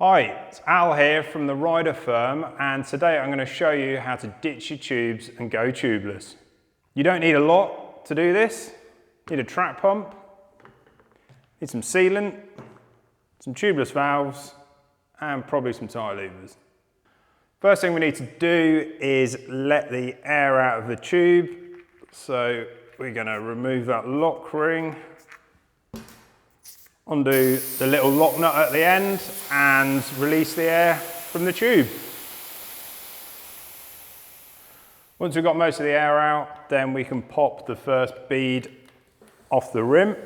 Hi, it's Al here from the Rider firm, and today I'm going to show you how to ditch your tubes and go tubeless. You don't need a lot to do this. You need a track pump, need some sealant, some tubeless valves, and probably some tyre levers. First thing we need to do is let the air out of the tube. So we're going to remove that lock ring, undo the little lock nut at the end and release the air from the tube. Once we've got most of the air out, then we can pop the first bead off the rim.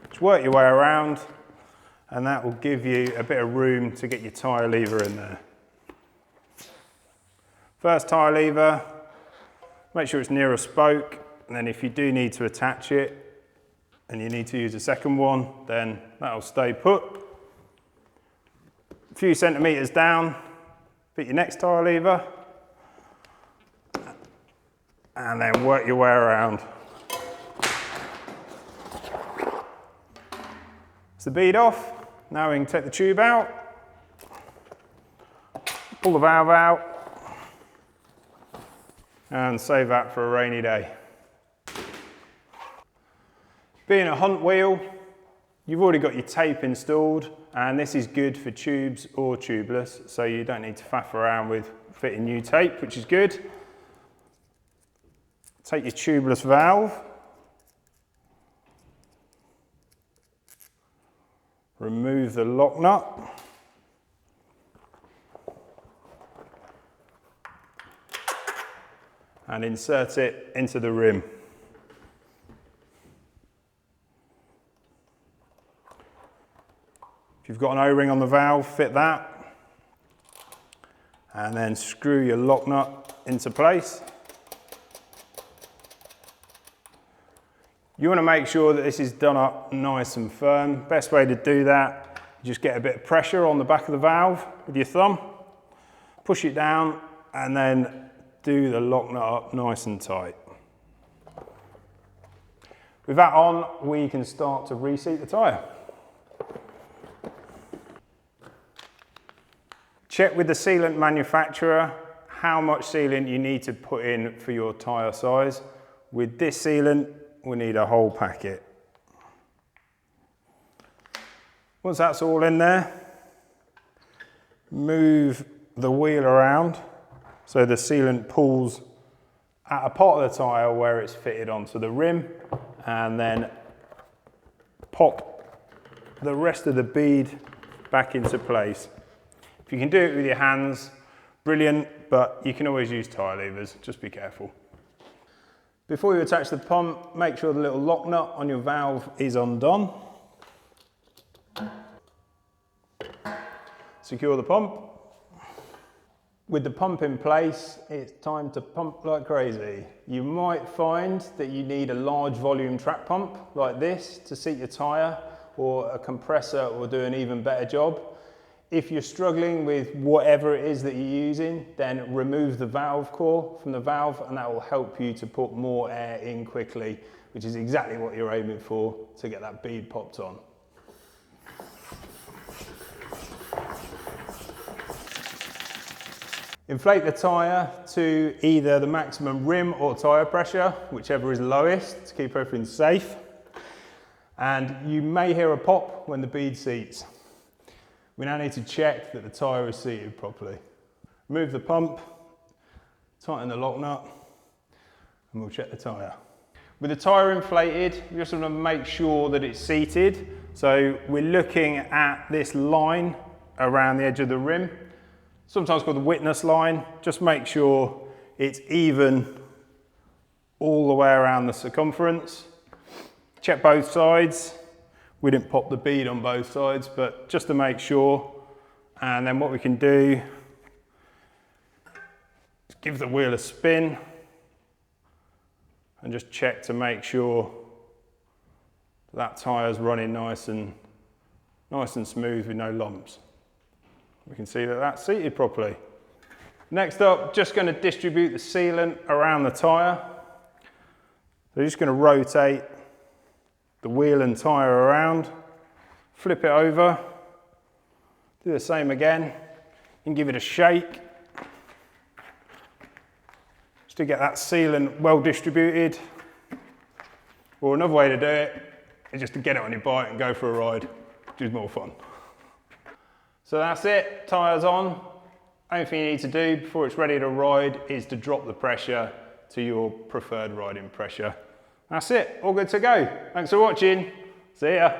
Just work your way around and that will give you a bit of room to get your tyre lever in there. First tyre lever, make sure it's near a spoke. And then if you do need to attach it and you need to use a second one, then that'll stay put. A few centimetres down, fit your next tyre lever and then work your way around. It's the bead off. Now we can take the tube out, pull the valve out and save that for a rainy day. Being a hunt wheel, you've already got your tape installed, and this is good for tubes or tubeless, so you don't need to faff around with fitting new tape, which is good. Take your tubeless valve, remove the lock nut, and insert it into the rim. If you've got an O-ring on the valve, fit that, and then screw your lock nut into place. You want to make sure that this is done up nice and firm. Best way to do that, just get a bit of pressure on the back of the valve with your thumb, push it down, and then do the lock nut up nice and tight. With that on, we can start to reseat the tyre. Check with the sealant manufacturer how much sealant you need to put in for your tyre size. With this sealant, we need a whole packet. Once that's all in there, move the wheel around so the sealant pulls at a part of the tyre where it's fitted onto the rim, and then pop the rest of the bead back into place. If you can do it with your hands, brilliant, but you can always use tyre levers, just be careful. Before you attach the pump, make sure the little lock nut on your valve is undone. Secure the pump. With the pump in place, it's time to pump like crazy. You might find that you need a large volume track pump like this to seat your tyre, or a compressor will do an even better job. If you're struggling with whatever it is that you're using, then remove the valve core from the valve and that will help you to put more air in quickly, which is exactly what you're aiming for to get that bead popped on. Inflate the tyre to either the maximum rim or tyre pressure, whichever is lowest, to keep everything safe. And you may hear a pop when the bead seats. We now need to check that the tyre is seated properly. Remove the pump, tighten the lock nut, and we'll check the tyre. With the tyre inflated, we just want to make sure that it's seated. So we're looking at this line around the edge of the rim, sometimes called the witness line. Just make sure it's even all the way around the circumference. Check both sides. We didn't pop the bead on both sides, but just to make sure. And then what we can do is give the wheel a spin and just check to make sure that tyre's running nice and smooth with no lumps. We can see that that's seated properly. Next up, just going to distribute the sealant around the tyre. So just going to rotate the wheel and tyre around, flip it over, do the same again, and give it a shake just to get that sealant well distributed. Or another way to do it is just to get it on your bike and go for a ride, which is more fun. So that's it, tyres on. Only thing you need to do before it's ready to ride is to drop the pressure to your preferred riding pressure. That's it, all good to go. Thanks for watching, see ya.